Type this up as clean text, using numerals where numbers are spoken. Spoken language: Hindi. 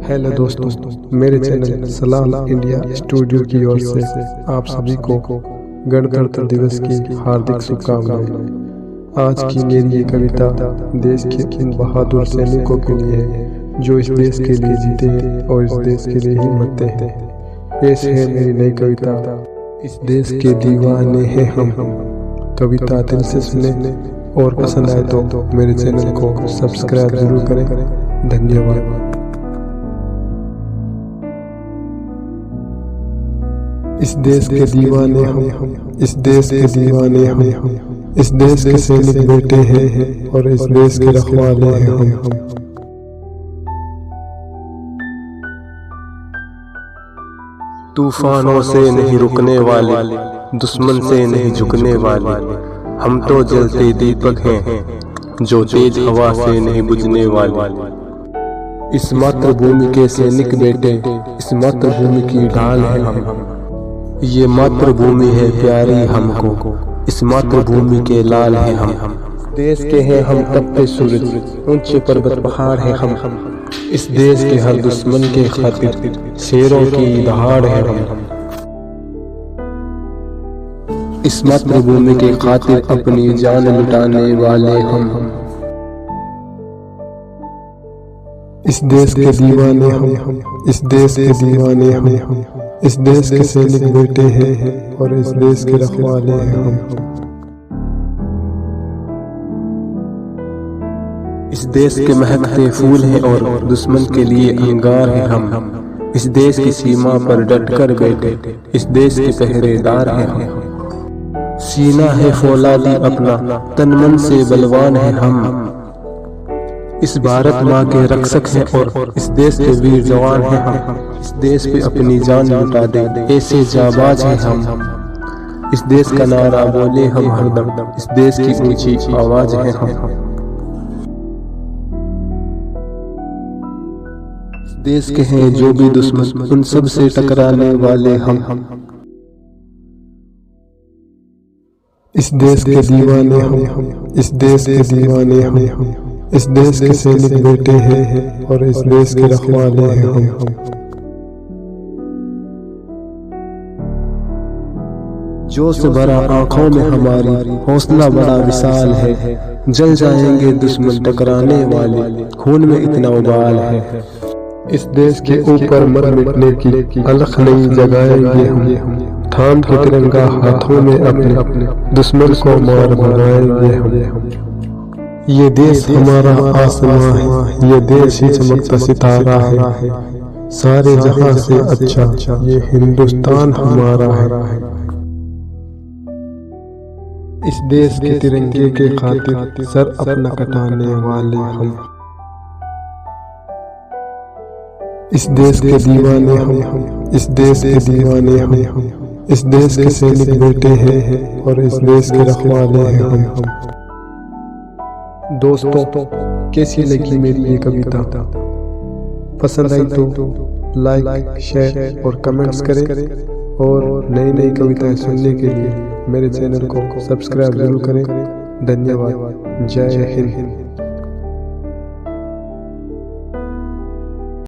हेलो दोस्तों, मेरे चैनल सलाल इंडिया स्टूडियो की ओर से आप सभी को गणतंत्र दिवस की हार्दिक शुभकामनाएं। आज की मेरी ये कविता देश के इन बहादुर सैनिकों के लिए है जो इस देश के लिए जीते हैं और इस देश के लिए ही मरते हैं। पेश है मेरी नई कविता, इस देश के दीवाने हैं हम। कविता दिल से सुने और पसंद आए तो मेरे चैनल को सब्सक्राइब जरूर करें। धन्यवाद। इस देश के दीवाने हम, इस देश के दीवाने हम, इस देश के सैनिक बेटे हैं और इस देश के रखवाले हैं हम। तूफानों से नहीं रुकने वाले, दुश्मन से नहीं झुकने वाले, हम तो जलते दीपक हैं जो तेज हवा से नहीं बुझने वाले। इस मातृभूमि के सैनिक बेटे, इस मातृभूमि की ढाल है हम। ये मातृभूमि है प्यारी हमको, इस मातृभूमि के लाल हैं हम। देश के हैं हम तपते सूरज, ऊंचे पर्वत पहाड़ हैं हम। इस देश के हर दुश्मन के खातिर शेरों की दहाड़ है हम। इस मातृभूमि के खातिर अपनी जान लुटाने वाले हम। इस देश के दीवाने हम, इस देश के दीवाने हम, इस देश के सैनिक बेटे हैं और इस देश के रखवाले हैं हम। इस देश के महकते फूल हैं और दुश्मन के लिए अंगार हैं हम। इस देश की सीमा पर डटकर बैठे, इस देश के पहरेदार हैं हम। सीना है फौलादी अपना, तन मन से बलवान हैं हम। इस भारत माँ के रक्षक हैं और इस देश के वीर जवान हैं हम। इस देश पे अपनी जान लुटा दे, ऐसे जाबाज हैं हम। इस देश का नारा बोले हम हरदम, इस देश की ऊंची आवाज है हम। इस देश के हैं जो भी दुश्मन, उन सब से टकराने वाले हम। इस देश के दीवाने हम, इस देश के दीवाने हम, इस देश के सैनिक बेटे हैं और इस देश के रखवाले हैं हम। जोश भरा आंखों में हमारी, हौसला बड़ा विशाल है। जल जाएंगे दुश्मन टकराने वाले, खून में इतना उबाल है। इस देश के ऊपर मर मिटने की अलख नहीं जगाएंगे हम। थाम के तिरंगा हाथों में अपने दुश्मन को मार भगाएंगे हम। ये देश हमारा आसमां है, ये देश ही चमकता सितारा है। सारे जहां से अच्छा ये हिंदुस्तान हमारा है। इस देश के तिरंगे के खातिर सर अपना कटाने वाले हम। इस देश के दीवाने हम, इस देश के दीवाने हम, इस देश के सैनिक बेटे हैं और इस देश के रखवाले हैं हम। दोस्तों, कैसी लगी मेरी ये कविता? पसंद आई तो लाइक, शेयर और कमेंट्स करें और नई नई कविताएं सुनने के लिए मेरे चैनल को सब्सक्राइब जरूर करें। धन्यवाद। जय हिंद।